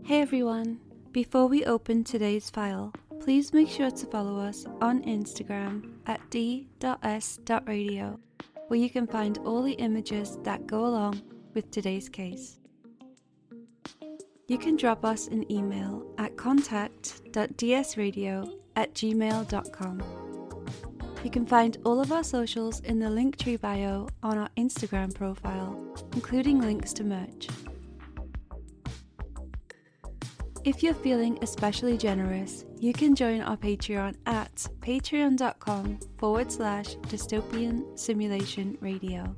Hey everyone! Before we open today's file, please make sure to follow us on Instagram at d.s.radio, where you can find all the images that go along with today's case. You can drop us an email at contact.dsradio@gmail.com. You can find all of our socials in the Linktree bio on our Instagram profile, including links to merch. If you're feeling especially generous, you can join our Patreon at patreon.com/Dystopian Simulation Radio,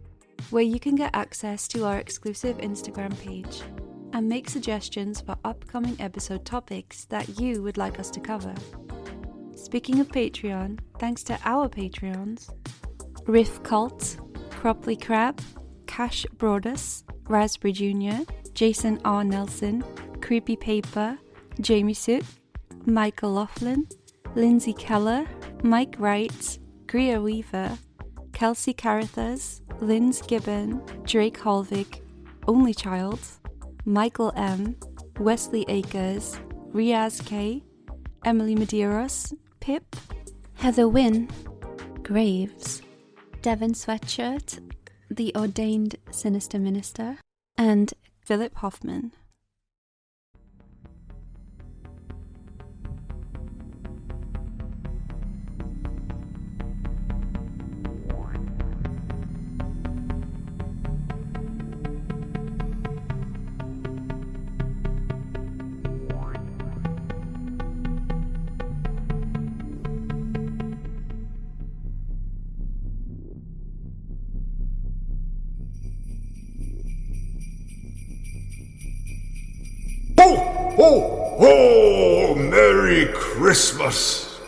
where you can get access to our exclusive Instagram page and make suggestions for upcoming episode topics that you would like us to cover. Speaking of Patreon, thanks to our Patreons, Riff Cult, Cropley Crab, Cash Broadus, Raspberry Jr., Jason R. Nelson, Creepy Paper, Jamie Sook, Michael Laughlin, Lindsay Keller, Mike Wright, Greer Weaver, Kelsey Carruthers, Linz Gibbon, Drake Holvig, Only Child, Michael M, Wesley Akers, Riaz K, Emily Medeiros, Pip, Heather Wynn, Graves, Devon Sweatshirt, The Ordained Sinister Minister, and Philip Hoffman. Ho! Merry Christmas!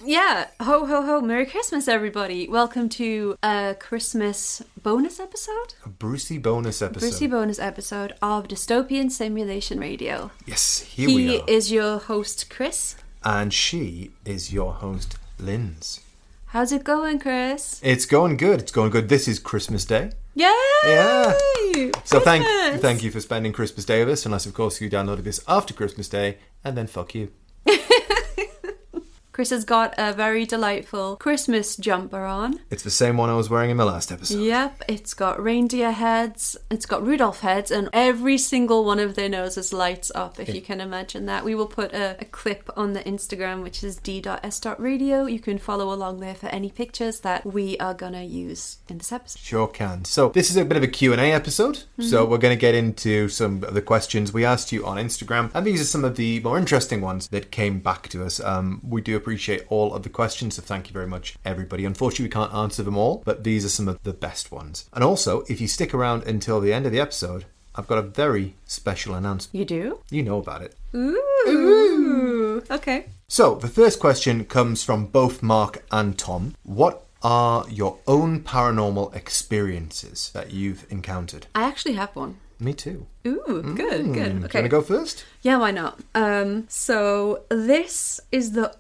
Yeah, ho ho ho, Merry Christmas everybody. Welcome to a Christmas bonus episode? A Brucey bonus episode. Brucey bonus episode of Dystopian Simulation Radio. Yes, here we are. He is your host, Chris. And she is your host, Linz. How's it going, Chris? It's going good. This is Christmas Day. Yay! Yeah. So Christmas! thank you for spending Christmas Day with us, unless of course you downloaded this after Christmas Day, and then fuck you. Chris has got a very delightful Christmas jumper on. It's the same one I was wearing in the last episode. Yep, it's got reindeer heads, it's got Rudolph heads, and every single one of their noses lights up, if you can imagine that. We will put a clip on the Instagram, which is d.s.radio. You can follow along there for any pictures that we are going to use in this episode. Sure can. So this is a bit of a Q&A episode. So we're going to get into some of the questions we asked you on Instagram. And these are some of the more interesting ones that came back to us. We do appreciate all of the questions, so thank you very much, everybody. Unfortunately, we can't answer them all, but these are some of the best ones. And also, if you stick around until the end of the episode, I've got a very special announcement. You do? You know about it. Ooh. Okay. So, the first question comes from both Mark and Tom. What are your own paranormal experiences that you've encountered? I actually have one. Me too. Ooh, good. Okay. Do you want to go first? Yeah, why not? So this is I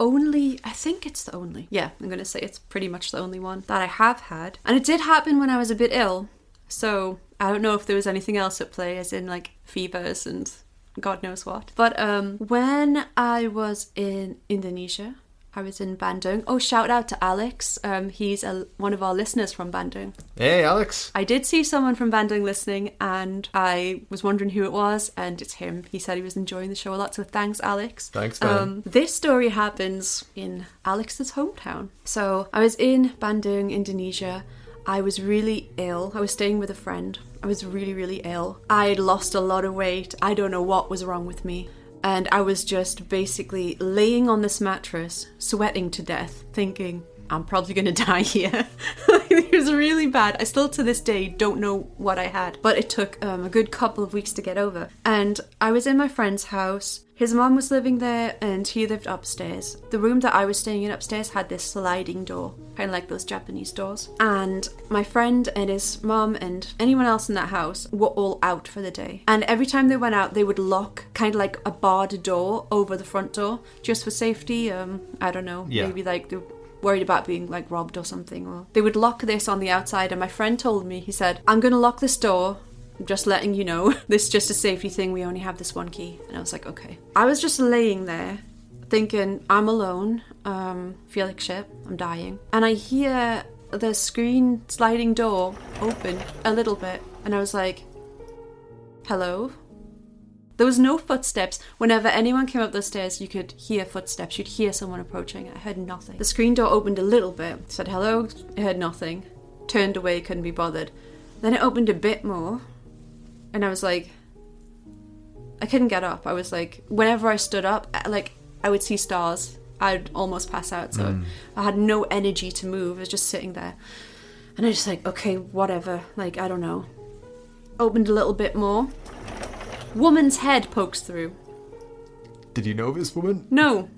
think it's the only, I'm going to say it's pretty much the only one that I have had. And it did happen when I was a bit ill. So I don't know if there was anything else at play, as in like fevers and God knows what. But when I was in Indonesia, I was in Bandung. Oh, shout out to Alex. He's one of our listeners from Bandung. Hey, Alex. I did see someone from Bandung listening, and I was wondering who it was, and it's him. He said he was enjoying the show a lot, so thanks, Alex. Thanks, man. This story happens in Alex's hometown. So I was in Bandung, Indonesia. I was really ill. I was staying with a friend. I was really, really ill. I had lost a lot of weight. I don't know what was wrong with me. And I was just basically laying on this mattress, sweating to death, thinking, I'm probably going to die here. It was really bad. I still to this day don't know what I had. But it took a good couple of weeks to get over. And I was in my friend's house. His mom was living there and he lived upstairs. The room that I was staying in upstairs had this sliding door, kind of like those Japanese doors. And my friend and his mom and anyone else in that house were all out for the day. And every time they went out, they would lock kind of like a barred door over the front door just for safety. I don't know, maybe like the worried about being like robbed or something, or they would lock this on the outside. And my friend told me, he said, I'm going to lock this door just letting you know, this is just a safety thing, we only have this one key. And I was like, okay. I was just laying there thinking, I'm alone, feel like shit, I'm dying. And I hear the screen sliding door open a little bit, and I was like, hello? There was no footsteps. Whenever anyone came up the stairs, you could hear footsteps. You'd hear someone approaching. I heard nothing. The screen door opened a little bit. Said hello. I heard nothing. Turned away, couldn't be bothered. Then it opened a bit more. And I was like, I couldn't get up. I was like, whenever I stood up, like, I would see stars. I'd almost pass out. So I had no energy to move. I was just sitting there. And I was just like, okay, whatever. Like, I don't know. Opened a little bit more. Woman's head pokes through. Did you know this woman? No.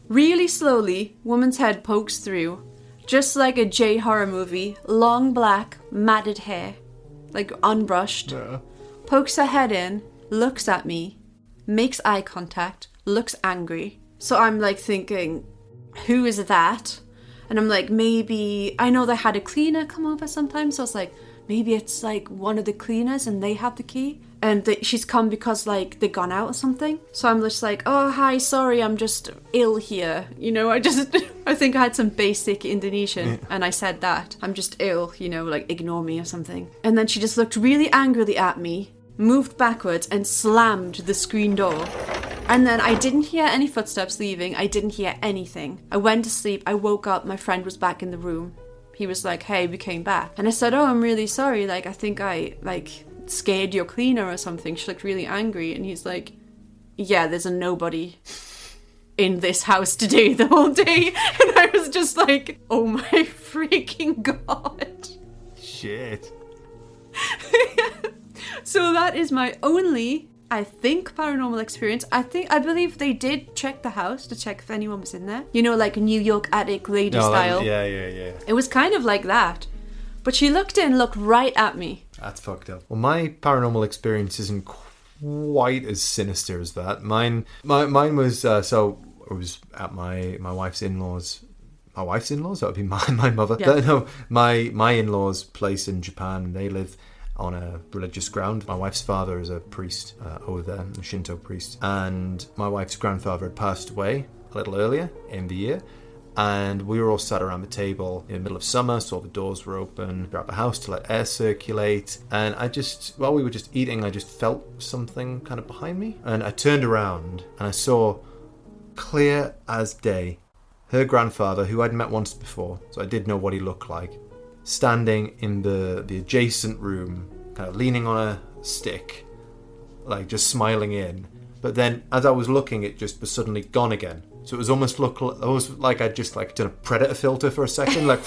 Really slowly, woman's head pokes through, just like a J horror movie. Long black, matted hair, like unbrushed. Yeah. Pokes her head in, looks at me, makes eye contact, looks angry. So I'm like thinking, who is that? And I'm like, maybe, I know they had a cleaner come over sometimes, so I was like, maybe it's like one of the cleaners and they have the key. And she's come because like they've gone out or something. So I'm just like, oh, hi, sorry, I'm just ill here. You know, I think I had some basic Indonesian and I said that. I'm just ill, you know, like ignore me or something. And then she just looked really angrily at me, moved backwards and slammed the screen door. And then I didn't hear any footsteps leaving. I didn't hear anything. I went to sleep. I woke up. My friend was back in the room. He was like, hey, we came back. And I said, oh, I'm really sorry. Like, I think I, like, scared your cleaner or something. She looked really angry. And he's like, yeah, there's a nobody in this house today the whole day. And I was just like, oh my freaking God. Shit. So that is my only, I think, paranormal experience. I believe they did check the house to check if anyone was in there. You know, like New York attic lady style. Yeah. It was kind of like that. But she looked right at me. That's fucked up. Well, my paranormal experience isn't quite as sinister as that. Mine was, so it was at my wife's in-laws. My wife's in-laws? That would be my mother. Yeah. No, my in-laws' place in Japan. They live on a religious ground. My wife's father is a priest over there, a Shinto priest. And my wife's grandfather had passed away a little earlier in the year. And we were all sat around the table in the middle of summer, so all the doors were open throughout the house to let air circulate. And while we were just eating, I just felt something kind of behind me. And I turned around and I saw, clear as day, her grandfather, who I'd met once before, so I did know what he looked like, standing in the adjacent room, kind of leaning on a stick, like just smiling in. But then as I was looking, it just was suddenly gone again. So it was almost like I'd just like done a predator filter for a second, like.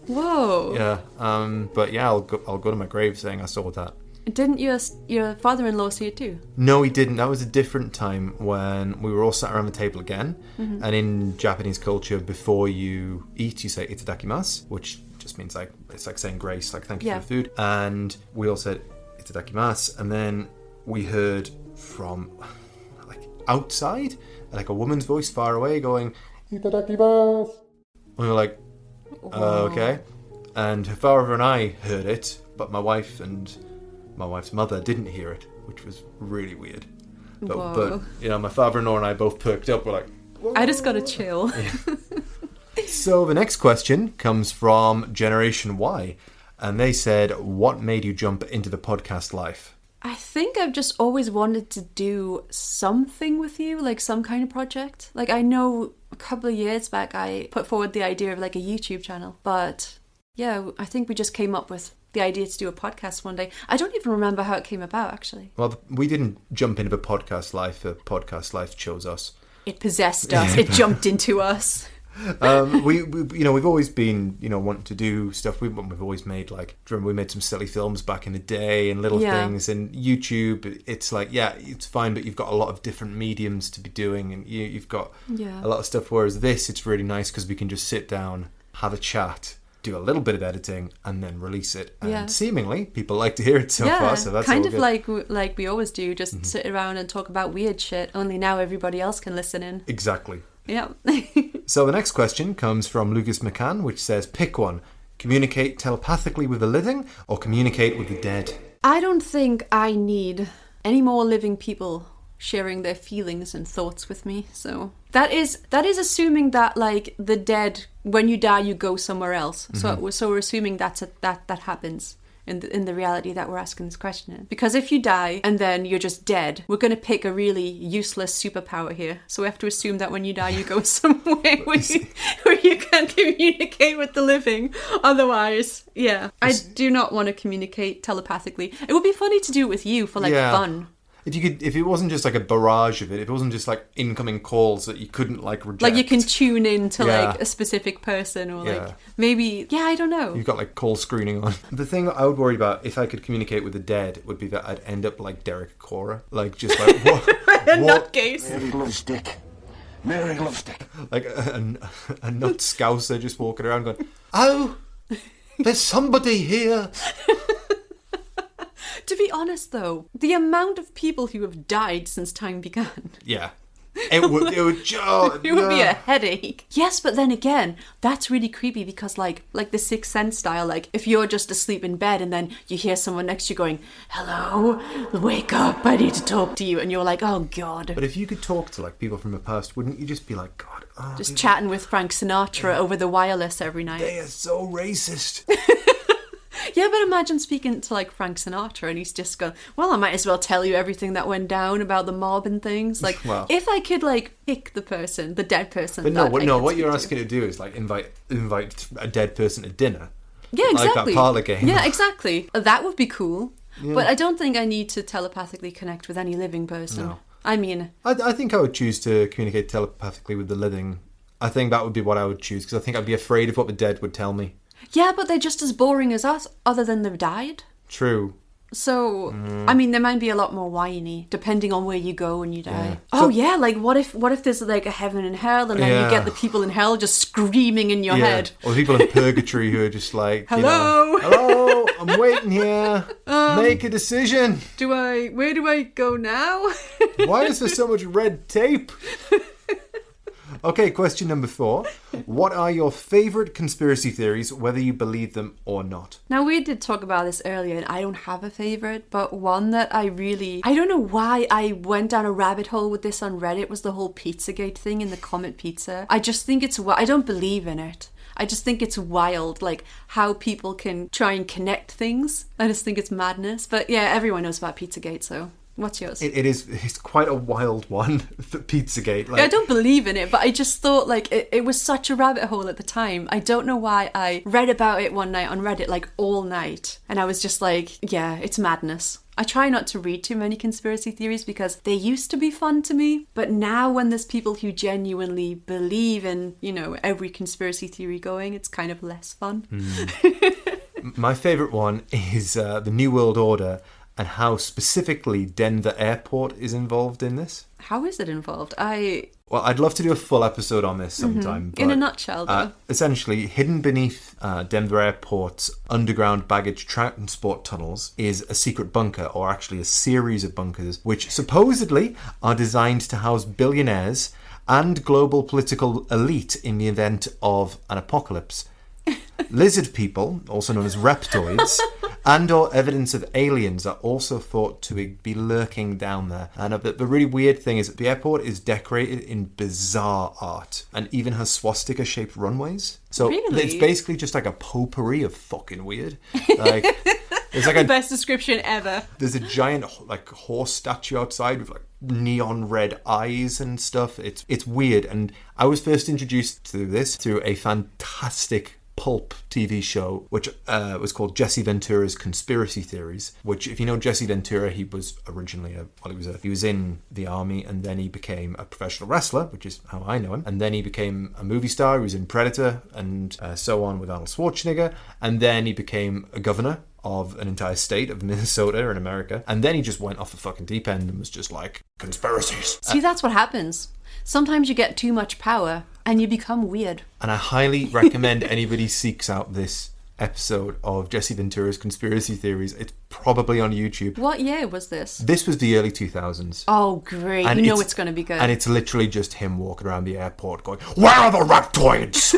Whoa. Yeah. But yeah, I'll go to my grave saying I saw that. Didn't your father-in-law see it too? No, he didn't. That was a different time when we were all sat around the table again. Mm-hmm. And in Japanese culture, before you eat, you say itadakimasu, which just means like, it's like saying grace, like thank you for the food. And we all said itadakimasu. And then we heard from like outside, like a woman's voice far away going, itadakimasu. And we were like, okay. And her father and I heard it, but my wife and my wife's mother didn't hear it, which was really weird. But you know, my father-in-law and I both perked up. We're like, whoa. I just got a chill. Yeah. So the next question comes from Generation Y, and they said, what made you jump into the podcast life? I think I've just always wanted to do something with you, like some kind of project. Like, I know a couple of years back I put forward the idea of like a YouTube channel, but yeah, I think we just came up with the idea to do a podcast one day. I don't even remember how it came about, actually. Well, we didn't jump into the podcast life. The podcast life chose us. It possessed us. It jumped into us. We've always been, wanting to do stuff. We've always made we made some silly films back in the day and little things. And YouTube, it's like, it's fine, but you've got a lot of different mediums to be doing, and you've got a lot of stuff. Whereas this, it's really nice because we can just sit down, have a chat, do a little bit of editing, and then release it. And seemingly, people like to hear it so far. So that's kind of like we always do, just sit around and talk about weird shit. Only now everybody else can listen in. Exactly. Yeah. So the next question comes from Lucas McCann, which says, pick one. Communicate telepathically with the living or communicate with the dead? I don't think I need any more living people sharing their feelings and thoughts with me. So that is assuming that like the dead, when you die, you go somewhere else. So we're assuming that happens in the reality that we're asking this question in. Because if you die and then you're just dead, we're going to pick a really useless superpower here. So we have to assume that when you die, you go somewhere where you can communicate with the living. Otherwise, yeah, I do not want to communicate telepathically. It would be funny to do it with you for like fun. If it wasn't just like a barrage of it, if it wasn't just like incoming calls that you couldn't like reject. Like you can tune in to like a specific person or like maybe, I don't know. You've got like call screening on. The thing I would worry about if I could communicate with the dead would be that I'd end up like Derek Cora. Like just like, what? Nutcase. Mary Glovestick. Mary Glovestick. Like a nut scouser just walking around going, oh, there's somebody here. To be honest, though, the amount of people who have died since time began. Yeah. It would be a headache. Yes, but then again, that's really creepy because like the Sixth Sense style, like if you're just asleep in bed and then you hear someone next to you going, hello, wake up, I need to talk to you. And you're like, oh God. But if you could talk to like people from the past, wouldn't you just be like, God. Just chatting with Frank Sinatra over the wireless every night. They are so racist. Yeah, but imagine speaking to like Frank Sinatra and he's just going, well, I might as well tell you everything that went down about the mob and things. Like, if I could like pick the dead person. But no, what you're asking to do is like invite a dead person to dinner. Yeah, exactly. Like that parlor game. Yeah, exactly. That would be cool. Yeah. But I don't think I need to telepathically connect with any living person. No. I mean... I think I would choose to communicate telepathically with the living. I think that would be what I would choose because I think I'd be afraid of what the dead would tell me. Yeah, but they're just as boring as us, other than they've died. True. So, I mean, there might be a lot more whiny, depending on where you go when you die. Yeah. Like, what if there's like a heaven and hell, and then you get the people in hell just screaming in your head? Or people in purgatory who are just like, hello, hello, I'm waiting here. Make a decision. Where do I go now? Why is there so much red tape? Okay, question number 4. What are your favourite conspiracy theories, whether you believe them or not? Now, we did talk about this earlier, and I don't have a favourite, but one that I don't know why I went down a rabbit hole with this on Reddit, was the whole Pizzagate thing in the Comet Pizza. I just think I don't believe in it. I just think it's wild, like, how people can try and connect things. I just think it's madness. But yeah, everyone knows about Pizzagate, so... What's yours? It's quite a wild one, the Pizzagate. Like... I don't believe in it, but I just thought like it was such a rabbit hole at the time. I don't know why I read about it one night on Reddit, like all night. And I was just like, yeah, it's madness. I try not to read too many conspiracy theories because they used to be fun to me. But now when there's people who genuinely believe in, every conspiracy theory going, it's kind of less fun. My favourite one is the New World Order, and how specifically Denver Airport is involved in this. How is it involved? Well, I'd love to do a full episode on this sometime. But, in a nutshell, though. Essentially, hidden beneath Denver Airport's underground baggage transport tunnels is a secret bunker, or actually a series of bunkers, which supposedly are designed to house billionaires and global political elite in the event of an apocalypse. Lizard people, also known as reptoids, and or evidence of aliens are also thought to be lurking down there. And the really weird thing is that the airport is decorated in bizarre art and even has swastika-shaped runways. So It's basically just like a potpourri of fucking weird. Like, it's like the best description ever. There's a giant like horse statue outside with like neon red eyes and stuff. It's weird, and I was first introduced to this through a fantastic pulp TV show which was called Jesse Ventura's Conspiracy Theories, which, if you know Jesse Ventura, he was originally he was in the army, and then he became a professional wrestler, which is how I know him, and then he became a movie star. He was in Predator and so on with Arnold Schwarzenegger, and then he became a governor of an entire state of Minnesota in America, and then he just went off the fucking deep end and was just like, conspiracies. See, that's what happens. Sometimes you get too much power and you become weird. And I highly recommend anybody seeks out this episode of Jesse Ventura's Conspiracy Theories. It's probably on YouTube. What year was this? This was the early 2000s. Oh, great. And it's going to be good. And it's literally just him walking around the airport going, where are the reptoids?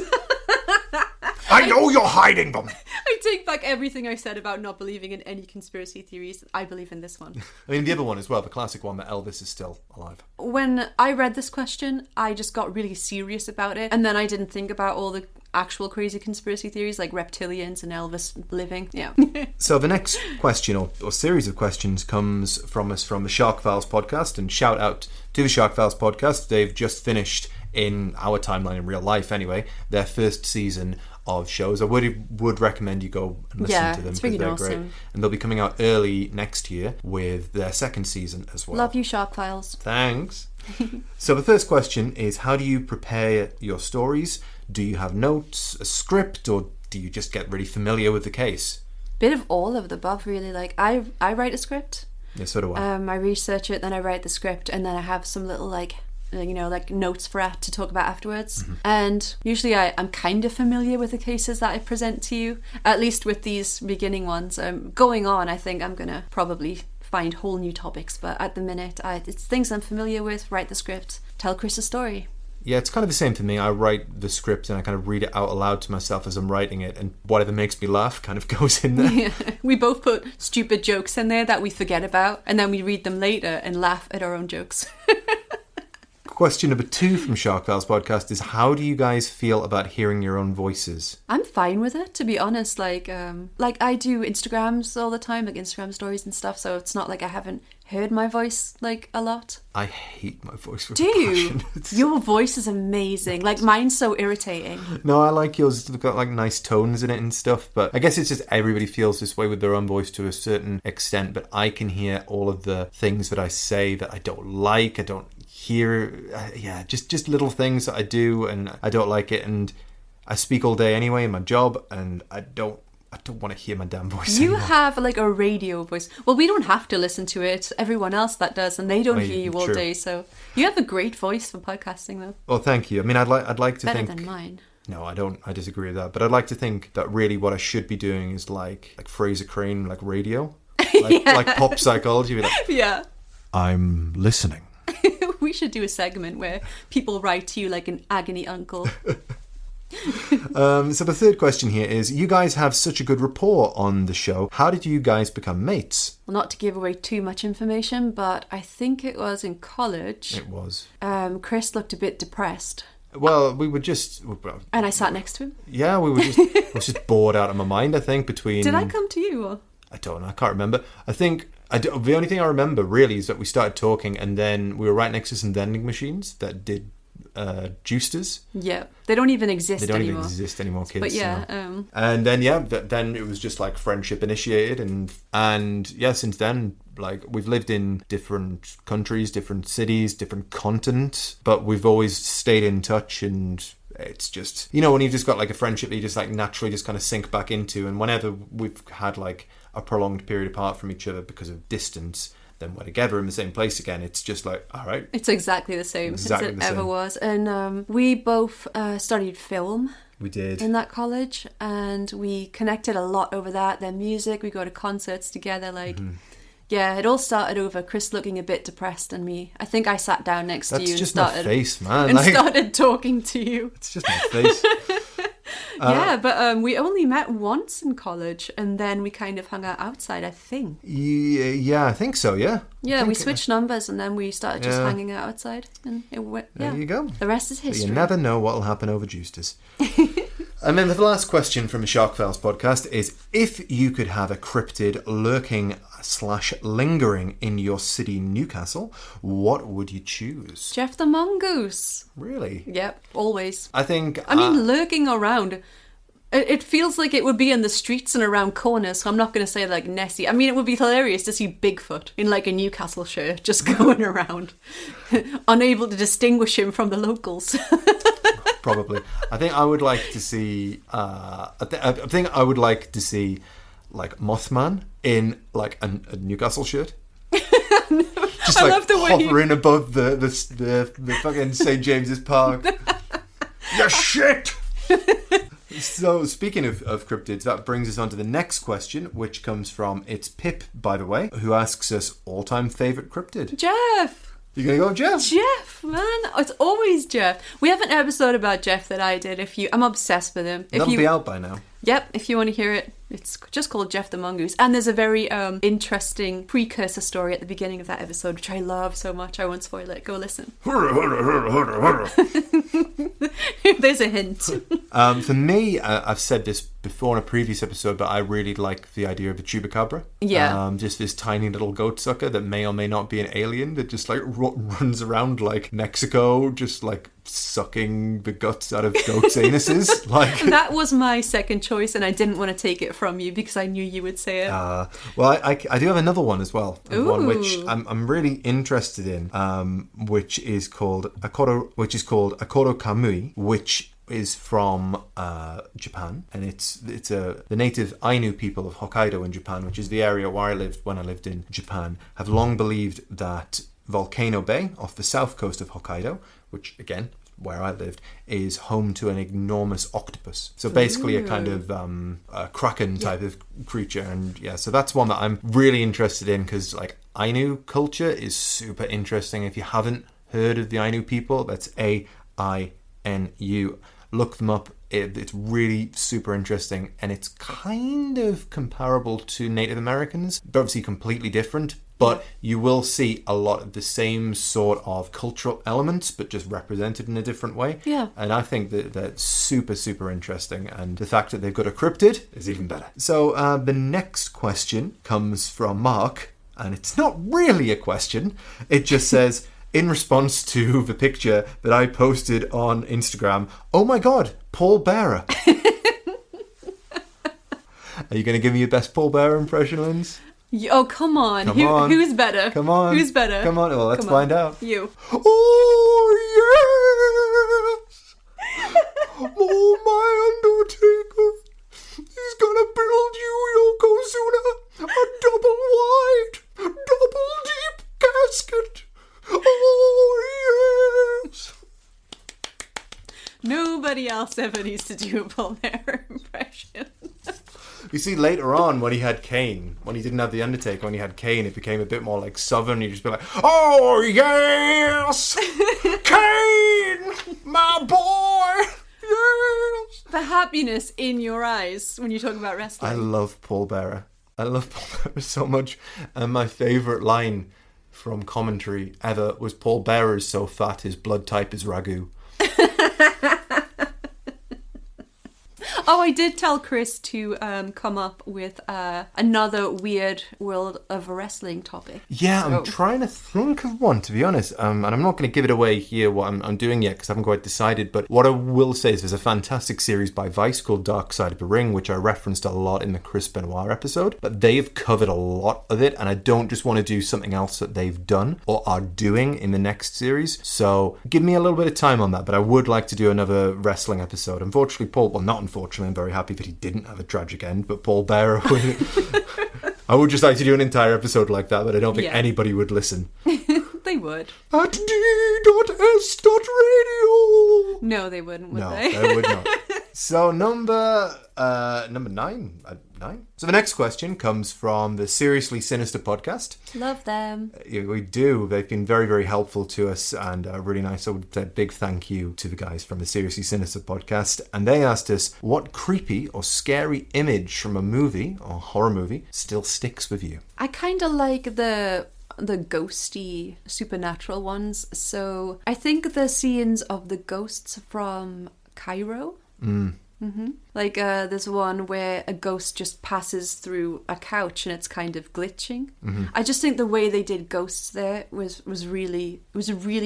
I know you're hiding them. I take back everything I said about not believing in any conspiracy theories. I believe in this one. I mean, the other one as well, the classic one that Elvis is still alive. When I read this question, I just got really serious about it. And then I didn't think about all the actual crazy conspiracy theories like reptilians and Elvis living. Yeah. So the next question or series of questions comes from us from the Shark Files podcast, and shout out to the Shark Files podcast. They've just finished, in our timeline in real life anyway, their first season of shows. I would recommend you go and listen to them because they're awesome. great. And they'll be coming out early next year with their second season as well. Love you, Shark Files. Thanks. So the first question is, how do you prepare your stories? Do you have notes, a script, or do you just get really familiar with the case? Bit of all of the above, really. Like I write a script. Yeah, so do I. I research it, then I write the script, and then I have some little notes for it to talk about afterwards. Mm-hmm. And usually I'm kind of familiar with the cases that I present to you, at least with these beginning ones. Going on, I think I'm gonna probably find whole new topics, but at the minute it's things I'm familiar with. Write the script, tell Chris a story. Yeah, it's kind of the same for me. I write the script and I kind of read it out aloud to myself as I'm writing it, and whatever makes me laugh kind of goes in there. Yeah. We both put stupid jokes in there that we forget about, and then we read them later and laugh at our own jokes. Question number 2 from Shark Files podcast is, how do you guys feel about hearing your own voices? I'm fine with it, to be honest. Like I do Instagrams all the time, like Instagram stories and stuff, so it's not like I haven't heard my voice like a lot. I hate my voice with Do you? passion. Your voice is amazing. Like, mine's so irritating. No, I like yours. It's got like nice tones in it and stuff, but I guess it's just everybody feels this way with their own voice to a certain extent, but I can hear all of the things that I say that I don't like. I don't hear, just little things that I do and I don't like it, and I speak all day anyway in my job, and I don't want to hear my damn voice You anymore. have like a radio voice. Well, we don't have to listen to it. Everyone else that does, and they don't hear you all true. day. So you have a great voice for podcasting, though. Well, thank you. I mean, I'd like to Better think than mine. No, I don't. I disagree with that. But I'd like to think that really what I should be doing is like Fraser Crane, like radio, like pop psychology. Be like, Yeah. I'm listening. We should do a segment where people write to you like an agony uncle. So the third question here is, you guys have such a good rapport on the show. How did you guys become mates? Well, not to give away too much information, but I think it was in college. It was. Chris looked a bit depressed. Well, we were just... And I sat next to him. Yeah, we were just... I was just bored out of my mind, I think, between... Did I come to you? Or? I don't know. I can't remember. I think... the only thing I remember, really, is that we started talking and then we were right next to some vending machines that did juicers. Yeah. They don't even exist They don't anymore. even exist anymore, kids. But yeah. No. And then, then it was just like friendship initiated. And yeah, since then, like, we've lived in different countries, different cities, different continents, but we've always stayed in touch. And it's just, when you've just got like a friendship that you just like naturally just kind of sink back into. And whenever we've had like a prolonged period apart from each other because of distance, then we're together in the same place again. It's just like, all right. It's exactly the same Exactly as it the ever same. was. And we both studied film We did. in that college, and we connected a lot over that. Their music, we go to concerts together. Like, yeah, it all started over Chris looking a bit depressed, and me. I think I sat down next to That's you just and my started face, man. and Like, started talking to you. it's just my face. Yeah, but we only met once in college, and then we kind of hung out outside, I think. Yeah, I think so, yeah. Yeah, I we think- switched numbers, and then we started just Yeah. hanging out outside, and it went. Yeah, There you go. the rest is But history. you never know what will happen over juicers. And then the last question from the Shark Files podcast is, if you could have a cryptid lurking / lingering in your city, Newcastle, what would you choose? Jeff the Mongoose. Really? Yep, always. I think... I mean, lurking around. It feels like it would be in the streets and around corners, so I'm not going to say like Nessie. I mean, it would be hilarious to see Bigfoot in like a Newcastle shirt just going around, unable to distinguish him from the locals. Probably. I think I would like to see... I think I would like to see like Mothman in like a Newcastle shirt. Just I like love the way he- hovering above the fucking St. James's Park. You shit! So, speaking of cryptids, that brings us on to the next question, which comes from It's Pip, by the way, who asks us all-time favourite cryptid. Jeff! You gonna go with Jeff? Jeff, man. It's always Jeff. We have an episode about Jeff that I did. I'm obsessed with him. That'll be out by now. Yep, if you want to hear it, it's just called Jeff the Mongoose. And there's a very interesting precursor story at the beginning of that episode, which I love so much. I won't spoil it. Go listen. There's a hint. For me, I've said this before in a previous episode, but I really like the idea of a chupacabra. Yeah. Just this tiny little goat sucker that may or may not be an alien that just like runs around like Mexico, just like sucking the guts out of goats' anuses. Like that was my second choice, and I didn't want to take it from you because I knew you would say it. Well, I do have another one as well. Ooh. One which I'm really interested in, which is called Akoro Kamui, which is from Japan, and it's the native Ainu people of Hokkaido in Japan, which is the area where I lived when I lived in Japan, have long believed that Volcano Bay off the south coast of Hokkaido, which again where I lived, is home to an enormous octopus. So basically a kind of a kraken type of creature. And yeah, so that's one that I'm really interested in because like Ainu culture is super interesting. If you haven't heard of the Ainu people, that's AINU. Look them up. It's really super interesting, and it's kind of comparable to Native Americans, but obviously completely different. But you will see a lot of the same sort of cultural elements, but just represented in a different way. Yeah. And I think that that's super, super interesting. And the fact that they've got a cryptid is even better. So the next question comes from Mark, and it's not really a question. It just says, in response to the picture that I posted on Instagram, oh my God, Paul Bearer. Are you going to give me your best Paul Bearer impression, Linz? Oh, come on. Come on. Who's better? Come on. Who's better? Come on. Well, let's find out. You. Oh, yes! Oh, my Undertaker. He's gonna build you, Yokozuna, a double wide, double deep casket. Oh, yes! Nobody else ever needs to do a Paul Bearer impression. You see, later on, when he had Kane, when he didn't have The Undertaker, when he had Kane, it became a bit more like Southern. You'd just be like, oh, yes! Kane! My boy! Yes! The happiness in your eyes when you talk about wrestling. I love Paul Bearer. I love Paul Bearer so much. And my favourite line from commentary ever was Paul Bearer's so fat his blood type is ragu. Oh, I did tell Chris to come up with another weird World of Wrestling topic. Yeah, I'm trying to think of one, to be honest. And I'm not going to give it away here what I'm doing yet because I haven't quite decided. But what I will say is there's a fantastic series by Vice called Dark Side of the Ring, which I referenced a lot in the Chris Benoit episode. But they've covered a lot of it, and I don't just want to do something else that they've done or are doing in the next series. So give me a little bit of time on that, but I would like to do another wrestling episode. Unfortunately, not unfortunately, I'm very happy that he didn't have a tragic end, but Paul Bearer I would just like to do an entire episode like that, but I don't think anybody would listen. They would. At d.s.radio. No, they wouldn't, would they? No, they would not. So number 9. So the next question comes from the Seriously Sinister podcast. Love them. We do. They've been very, very helpful to us and really nice. So a big thank you to the guys from the Seriously Sinister podcast. And they asked us, what creepy or scary image from a movie or horror movie still sticks with you? I kind of like the ghosty supernatural ones. So I think the scenes of the ghosts from Cairo. Like there's one where a ghost just passes through a couch and it's kind of glitching. I just think the way they did ghosts there was really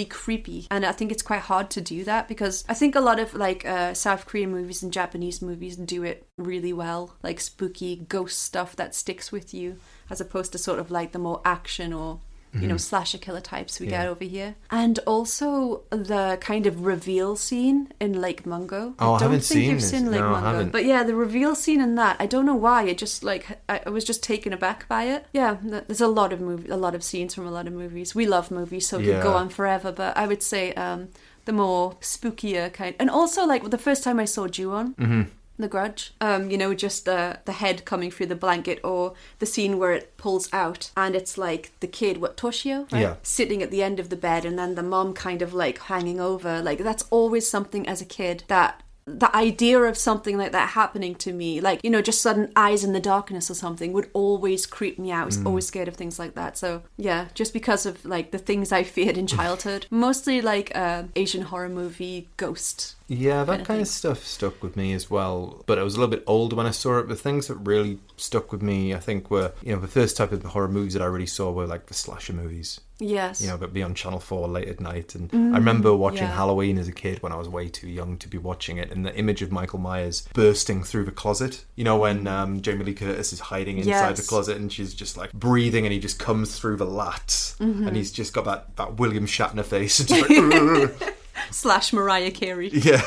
creepy, and I think it's quite hard to do that because I think a lot of like South Korean movies and Japanese movies do it really well, like spooky ghost stuff that sticks with you as opposed to sort of like the more action or slasher killer types we get over here. And also the kind of reveal scene in Lake Mungo. Oh, I haven't seen you've this. seen Lake No, I Mungo. haven't. But yeah, the reveal scene in that, I don't know why, it just like, I was just taken aback by it. Yeah, there's a lot of scenes from a lot of movies. We love movies, so we could go on forever, but I would say the more spookier kind. And also like the first time I saw Ju-on, The Grudge. Just the head coming through the blanket, or the scene where it pulls out and it's like the kid, Toshio, right? Yeah. Sitting at the end of the bed and then the mom kind of like hanging over. Like, that's always something as a kid that the idea of something like that happening to me, like, just sudden eyes in the darkness or something, would always creep me out. I was always scared of things like that. So yeah, just because of like the things I feared in childhood, mostly like Asian horror movie Ghost. Yeah, that kind of stuff stuck with me as well. But I was a little bit older when I saw it. The things that really stuck with me, I think, were, the first type of horror movies that I really saw were like the slasher movies. Yes. But be on Channel 4 late at night. And I remember watching yeah. Halloween as a kid when I was way too young to be watching it. And the image of Michael Myers bursting through the closet. When Jamie Lee Curtis is hiding inside the closet and she's just like breathing and he just comes through the lats. And he's just got that William Shatner face. And just like, / Mariah Carey. Yeah.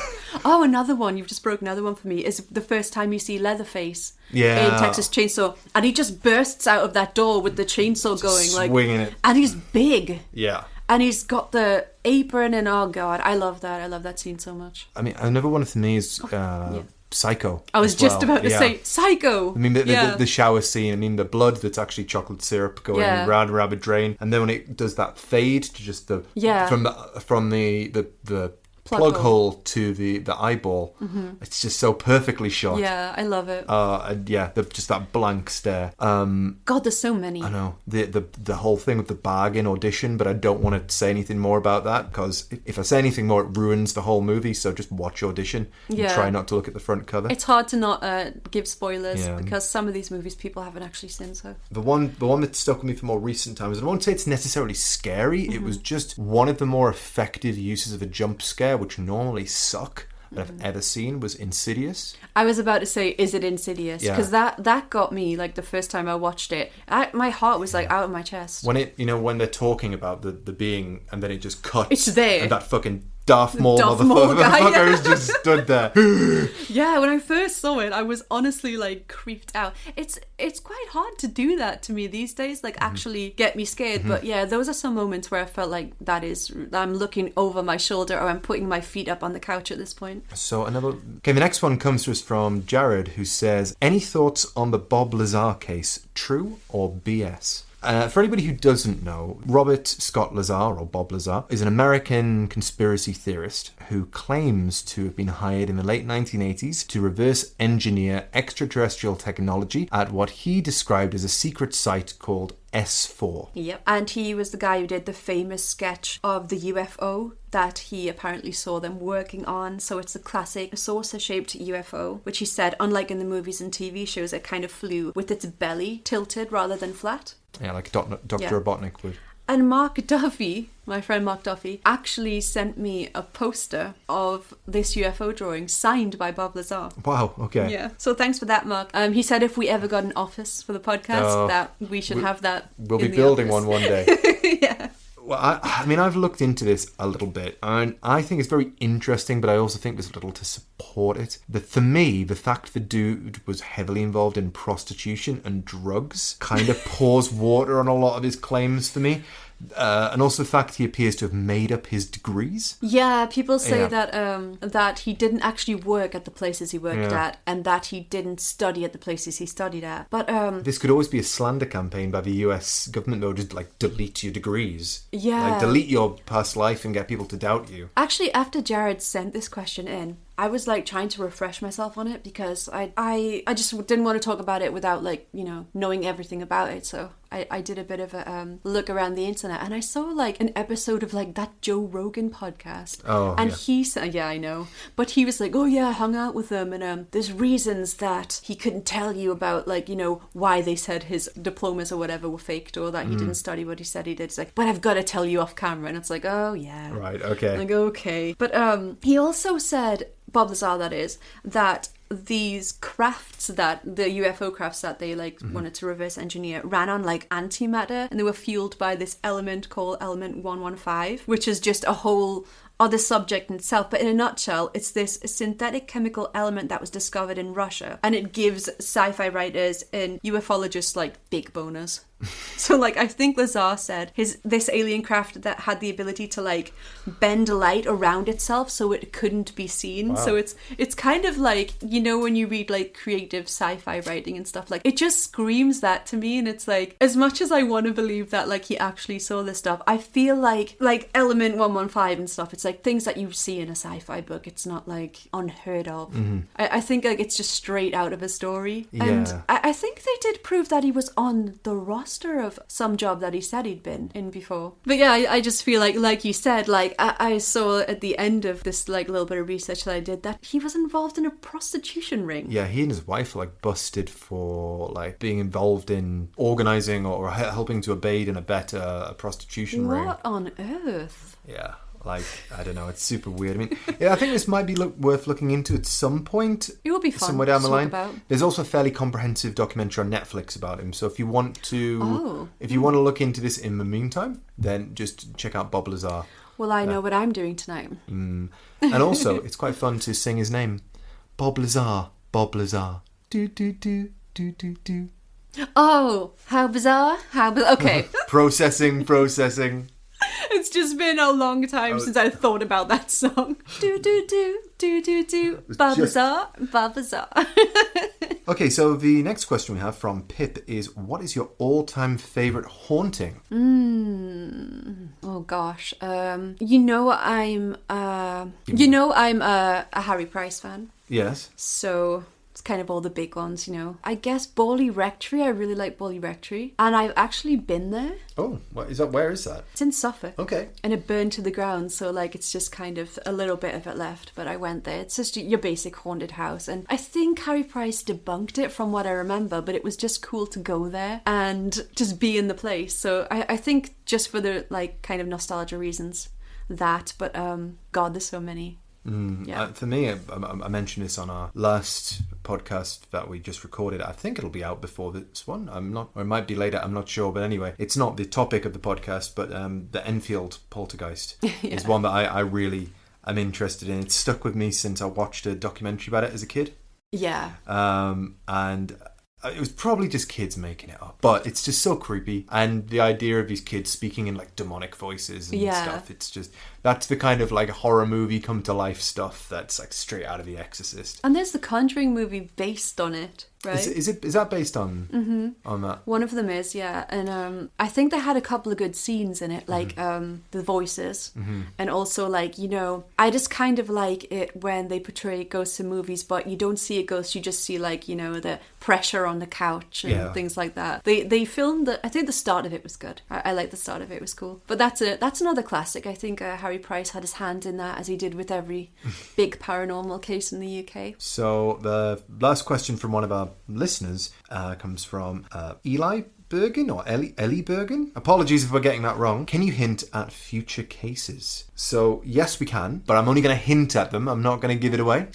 Oh, another one, you've just broke another one for me, is the first time you see Leatherface in Texas Chainsaw, and he just bursts out of that door with the chainsaw just going, swinging it. And he's big. Yeah. And he's got the apron, and oh god, I love that. I love that scene so much. I mean, another one for me is Psycho. I was just about to say Psycho. I mean, the shower scene. I mean, the blood that's actually chocolate syrup going round and round a drain, and then when it does that fade to just the from the plug hole to the eyeball, it's just so perfectly shot. Yeah, I love it. And just that blank stare. God, there's so many. I know the whole thing with the bargain audition, but I don't want to say anything more about that because if I say anything more, it ruins the whole movie. So just watch Audition. And try not to look at the front cover. It's hard to not give spoilers because some of these movies people haven't actually seen. So the one that stuck with me for more recent times, I won't say it's necessarily scary. It was just one of the more effective uses of a jump scare, which normally suck, that I've ever seen, was Insidious. I was about to say, is it Insidious? Because that got me, like, the first time I watched it. My heart was, like, out of my chest. When when they're talking about the being, and then it just cuts. It's there. And that fucking Darth Maul guy is just stood there. Yeah, when I first saw it, I was honestly, like, creeped out. It's quite hard to do that to me these days, like, actually get me scared. But yeah, those are some moments where I felt like I'm looking over my shoulder, or I'm putting my feet up on the couch at this point. So the next one comes to us from Jared, who says, any thoughts on the Bob Lazar case, true or BS? For anybody who doesn't know, Robert Scott Lazar, or Bob Lazar, is an American conspiracy theorist who claims to have been hired in the late 1980s to reverse engineer extraterrestrial technology at what he described as a secret site called S4. Yep. And he was the guy who did the famous sketch of the UFO that he apparently saw them working on. So it's the classic saucer-shaped UFO, which he said, unlike in the movies and TV shows, it kind of flew with its belly tilted rather than flat. Yeah, like Dr. Robotnik would. And Mark Duffy, my friend Mark Duffy, actually sent me a poster of this UFO drawing signed by Bob Lazar. Wow, okay. Yeah. So thanks for that, Mark. He said if we ever got an office for the podcast, that we should have that. We'll be building office. one day. Yeah. Well, I mean, I've looked into this a little bit, and I think it's very interesting, but I also think there's little to support it. For me, the fact the dude was heavily involved in prostitution and drugs kind of pours water on a lot of his claims for me. And also the fact he appears to have made up his degrees. Yeah, people say that he didn't actually work at the places he worked at, and that he didn't study at the places he studied at. But this could always be a slander campaign by the US government, though, just like delete your degrees. Yeah. Like delete your past life and get people to doubt you. Actually, after Jared sent this question in, I was like trying to refresh myself on it because I just didn't want to talk about it without knowing everything about it. So I did a bit of a look around the internet, and I saw like an episode of like that Joe Rogan podcast. Oh, and yeah. he said, yeah, I know, but he was like, oh yeah, I hung out with them, and there's reasons that he couldn't tell you about, like, why they said his diplomas or whatever were faked, or that he didn't study what he said he did. It's like, but I've got to tell you off camera, and it's like, oh yeah, right, okay, like okay. But he also said, Bob Lazar, that is, that these crafts, that the UFO crafts that they wanted to reverse engineer, ran on like antimatter, and they were fueled by this element called element 115, which is just a whole other subject in itself. But in a nutshell, it's this synthetic chemical element that was discovered in Russia, and it gives sci-fi writers and ufologists like big boners. So, like, I think Lazar said this alien craft that had the ability to, like, bend light around itself so it couldn't be seen. Wow. So it's kind of like, you know, when you read, like, creative sci-fi writing and stuff, like, it just screams that to me. And it's like, as much as I want to believe that, like, he actually saw this stuff, I feel like Element 115 and stuff, it's like things that you see in a sci-fi book. It's not, like, unheard of. I think, like, it's just straight out of a story. Yeah. And I think they did prove that he was on the roster of some job that he said he'd been in before. But yeah, I just feel like you said, like, I saw at the end of this, like, little bit of research that I did that he was involved in a prostitution ring. Yeah, he and his wife were, like, busted for, like, being involved in organising or helping to aid and abet a prostitution ring. What on earth? Yeah. Like, I don't know, it's super weird. I mean, yeah, I think this might be worth looking into at some point. It would be fun somewhere down the to talk line. about. There's also a fairly comprehensive documentary on Netflix about him. So if you want to, want to look into this in the meantime, then just check out Bob Lazar. Well, I know what I'm doing tonight. And also, it's quite fun to sing his name, Bob Lazar, Bob Lazar. Do do do do do do. Oh, how bizarre! Okay. Processing. It's just been a long time since I thought about that song. Do do do do do do. Babazar, babazar. Okay, so the next question we have from Pip is, what is your all-time favourite haunting? Oh gosh. You know I'm a Harry Price fan. Yes. So it's kind of all the big ones, you know. I guess Bawley Rectory. I really like Bawley Rectory, and I've actually been there. Oh, what is that? Where is that? It's in Suffolk. Okay. And it burned to the ground, so like it's just kind of a little bit of it left. But I went there. It's just your basic haunted house, and I think Harry Price debunked it from what I remember. But it was just cool to go there and just be in the place. So I think just for the like kind of nostalgia reasons, that. But God, there's so many. Yeah. For me, I mentioned this on our last podcast that we just recorded. I think it'll be out before this one. Or it might be later. I'm not sure. But anyway, it's not the topic of the podcast. But the Enfield poltergeist is one that I really am interested in. It's stuck with me since I watched a documentary about it as a kid. Yeah. And it was probably just kids making it up, but it's just so creepy. And the idea of these kids speaking in like demonic voices and stuff, it's just, that's the kind of like horror movie come to life stuff that's like straight out of The Exorcist. And there's the Conjuring movie based on it, right? Is that based on on that? One of them is, yeah. And I think they had a couple of good scenes in it, like the voices, and also like, you know, I just kind of like it when they portray ghosts in movies, but you don't see a ghost, you just see like, you know, the pressure on the couch and things like that. They filmed I think the start of it was good. I like the start of it, it was cool. But that's another classic. I think Harry Price had his hand in that, as he did with every big paranormal case in the UK. So the last question from one of our listeners comes from Eli Bergen or Ellie Bergen. Apologies if we're getting that wrong. Can you hint at future cases? So yes, we can, but I'm only going to hint at them. I'm not going to give it away.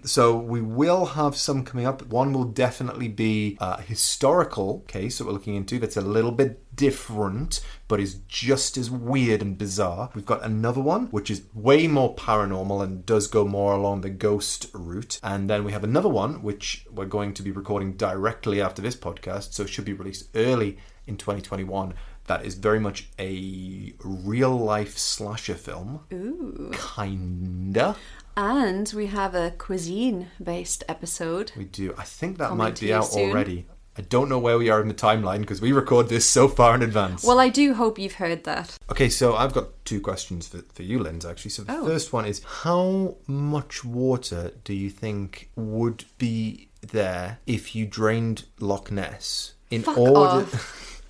So we will have some coming up. One will definitely be a historical case that we're looking into that's a little bit different, but is just as weird and bizarre. We've got another one which is way more paranormal and does go more along the ghost route. And then we have another one which we're going to be recording directly after this podcast, so it should be released early in 2021. That is very much a real life slasher film. Ooh. Kinda. And we have a cuisine based episode. We do. I think that Coming might to be you out soon. already. I don't know where we are in the timeline because we record this so far in advance. Well, I do hope you've heard that. Okay, so I've got two questions for you, Linz, actually. So the first one is, how much water do you think would be there if you drained Loch Ness in Fuck order... off.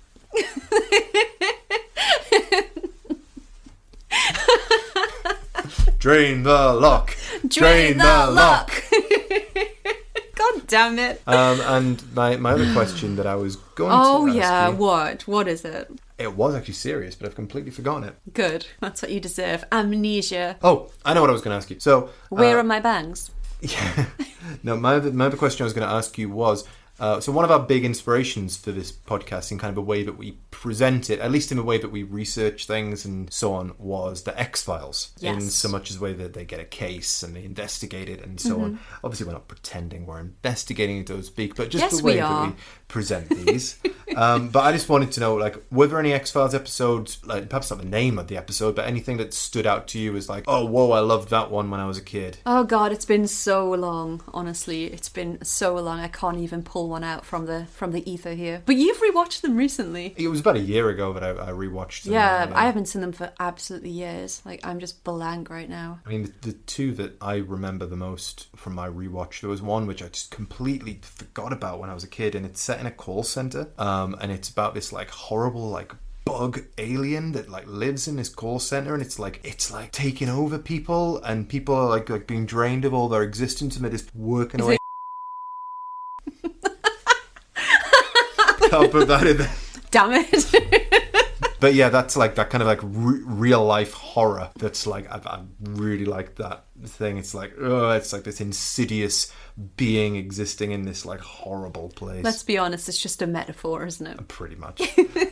Drain the loch! Drain the loch! God damn it. And my other question that I was going Oh, to yeah. ask you, What is it? it was actually serious, but I've completely forgotten it. Good. That's what you deserve. Amnesia. Oh, I know what I was going to ask you. So, Where are my bangs? yeah. No, my other question I was going to ask you was, So one of our big inspirations for this podcast, in kind of a way that we present it, at least in the way that we research things and so on, was the X-Files. Yes. In so much as way that they get a case and they investigate it and so on. Obviously, we're not pretending we're investigating it, so to speak, but just the way that we present these. But I just wanted to know, like, were there any X-Files episodes, like perhaps not the name of the episode, but anything that stood out to you as like, oh, whoa, I loved that one when I was a kid? Oh God, it's been so long. Honestly, it's been so long. I can't even pull one out from the ether here. But you've rewatched them recently. It was about a year ago that I rewatched them. Yeah, I haven't seen them for absolutely years. Like, I'm just blank right now. I mean, the two that I remember the most from my rewatch, there was one which I just completely forgot about when I was a kid, and it's set in a call center, and it's about this like horrible like bug alien that like lives in this call center, and it's like taking over people, and people are like being drained of all their existence, and they're just working away. I'll put that in there. Damn it. But yeah, that's like that kind of like real life horror. That's like I really like that thing. It's like, oh, it's like this insidious being existing in this like horrible place. Let's be honest, it's just a metaphor, isn't it? Pretty much.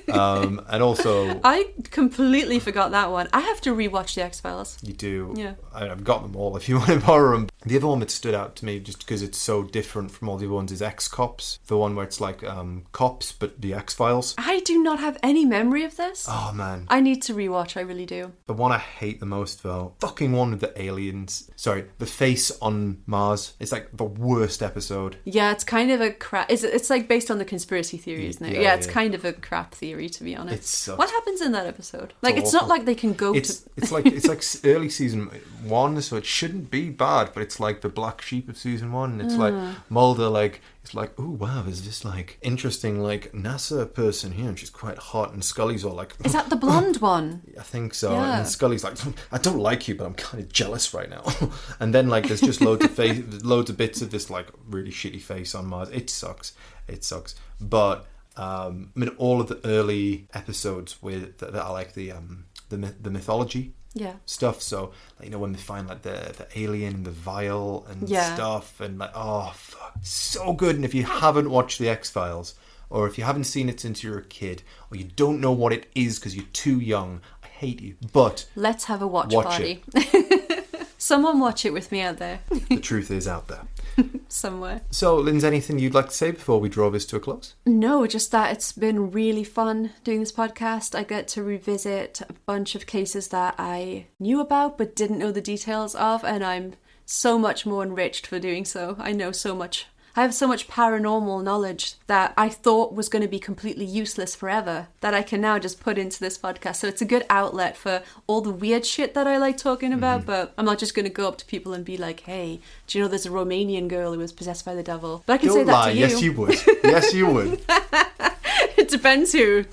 And also, I completely forgot that one. I have to rewatch the X-Files. You do. Yeah. I've got them all if you want to borrow them. The other one that stood out to me, just because it's so different from all the other ones, is X-Cops. The one where it's like cops, but the X-Files. I do not have any memory of this. Oh, man. I need to rewatch, I really do. The one I hate the most, though, fucking one with the aliens. Sorry, the face on Mars. It's like the worst episode. Yeah, it's kind of a crap. It's like based on the conspiracy theory, isn't it? Yeah, it's kind of a crap theory, to be honest. It sucks. What happens in that episode? Like, it's not like they can go to. It's like early season 1, so it shouldn't be bad, but it's like the black sheep of season 1. And it's like Mulder, like, it's like, oh wow, there's this like interesting like NASA person here, and she's quite hot, and Scully's all like, is that the blonde one? I think so. Yeah. And Scully's like, I don't like you, but I'm kind of jealous right now. And then like there's just loads of bits of this like really shitty face on Mars. It sucks. But I mean, all of the early episodes with that I like the mythology. Yeah. Stuff. So, like, you know, when they find like the alien, the vial and stuff, and like, oh fuck, so good. And if you haven't watched the X-Files, or if you haven't seen it since you were a kid, or you don't know what it is because you're too young, I hate you. But let's have a watch party. Someone watch it with me out there. The truth is out there. Somewhere. So, Linz, anything you'd like to say before we draw this to a close? No, just that it's been really fun doing this podcast. I get to revisit a bunch of cases that I knew about but didn't know the details of, and I'm so much more enriched for doing so. I know so much. I have so much paranormal knowledge that I thought was going to be completely useless forever that I can now just put into this podcast. So it's a good outlet for all the weird shit that I like talking about, but I'm not just going to go up to people and be like, hey, do you know there's a Romanian girl who was possessed by the devil? But I can say that to you. Yes, you would. Yes, you would. It depends who.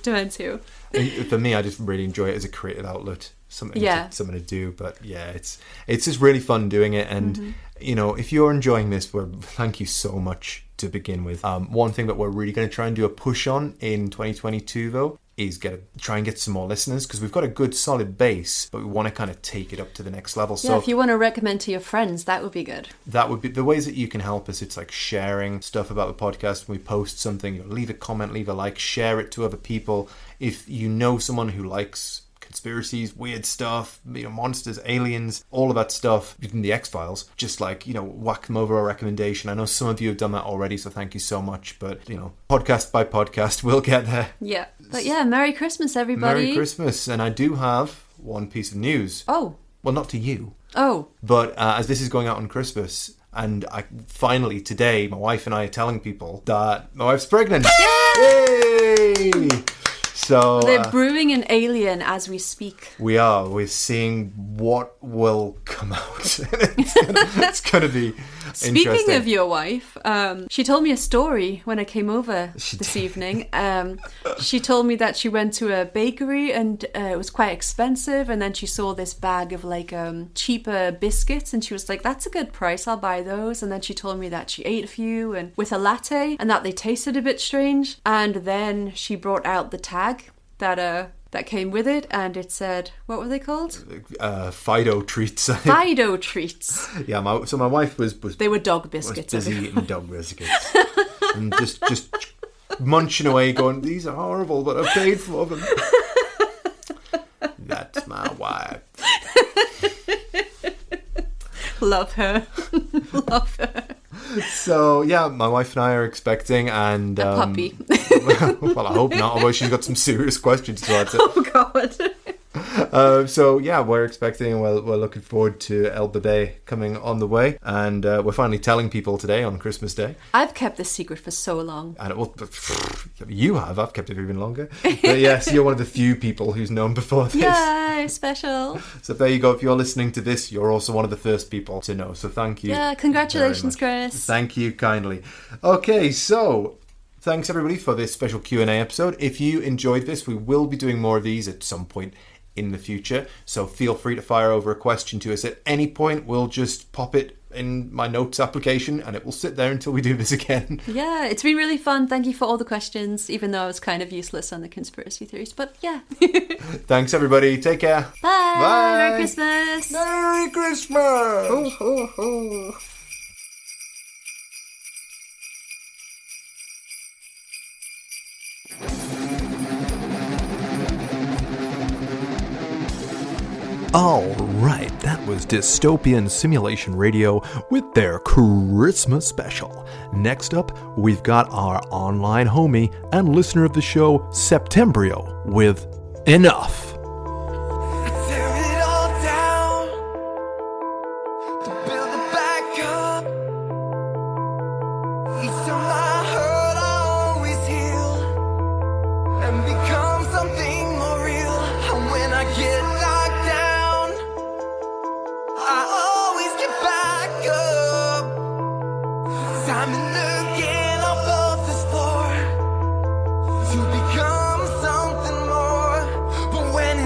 For me, I just really enjoy it as a creative outlet. Something to do. But yeah, it's just really fun doing it. And you know, if you're enjoying this, thank you so much to begin with. One thing that we're really going to try and do a push on in 2022 though is try and get some more listeners, because we've got a good solid base, but we want to kind of take it up to the next level. Yeah, so if you want to recommend to your friends, that would be good. That would be the ways that you can help us. It's like sharing stuff about the podcast. When we post something, leave a comment, leave a like, share it to other people. If you know someone who likes conspiracies, weird stuff, you know, monsters, aliens, all of that stuff, even the X-Files, just like, you know, whack them over a recommendation. I know some of you have done that already, so thank you so much. But, you know, podcast by podcast, we'll get there. Yeah. But yeah, Merry Christmas, everybody. Merry Christmas. And I do have one piece of news. Oh. Well, not to you. Oh. But as this is going out on Christmas, and finally today, my wife and I are telling people that my wife's pregnant. Yay! So they're brewing an alien as we speak. We're seeing what will come out. it's gonna be Speaking interesting. of your wife, she told me a story when I came over this evening. She told me that she went to a bakery and it was quite expensive, and then she saw this bag of like cheaper biscuits, and she was like, that's a good price, I'll buy those. And then she told me that she ate a few and with a latte, and that they tasted a bit strange. And then she brought out the tag that came with it, and it said, what were they called? Fido treats. Fido treats. Yeah, so my wife was they were dog biscuits. Was busy eating dog biscuits. and just munching away, going, "These are horrible, but I paid for them." That's my wife. Love her. Love her. So yeah, my wife and I are expecting, and A puppy. well, I hope not. Although she's got some serious questions to answer. Oh God. So yeah, we're expecting. Well, we're looking forward to El Bebé coming on the way, and we're finally telling people today on Christmas Day. I've kept this secret for so long. And you have. I've kept it for even longer. But yes, you're one of the few people who's known before this. Yay, special. So there you go. If you're listening to this, you're also one of the first people to know. So thank you. Yeah, congratulations, very much. Chris. Thank you kindly. Okay, so thanks everybody for this special Q&A episode. If you enjoyed this, we will be doing more of these at some point in the future. So feel free to fire over a question to us at any point. We'll just pop it in my notes application and it will sit there until we do this again. Yeah, it's been really fun. Thank you for all the questions, even though I was kind of useless on the conspiracy theories. But yeah. Thanks everybody. Take care. Bye. Bye. Merry Christmas. Merry Christmas. Ho, ho, ho. All right, that was Dystopian Simulation Radio with their Christmas special. Next up, we've got our online homie and listener of the show, Septembryo, with Enough. Tear it all down to build it back up. Each time I hurt, I always heal and become something more real. And when I get knocked down, I always get back up. Time and again off of this floor to become something more. But when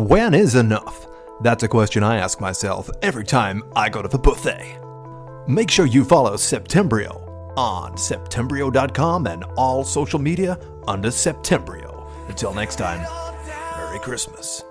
when is enough? That's a question I ask myself every time I go to the buffet. Make sure you follow Septembryo on Septembryo.com and all social media under Septembryo. Until next time, Merry Christmas.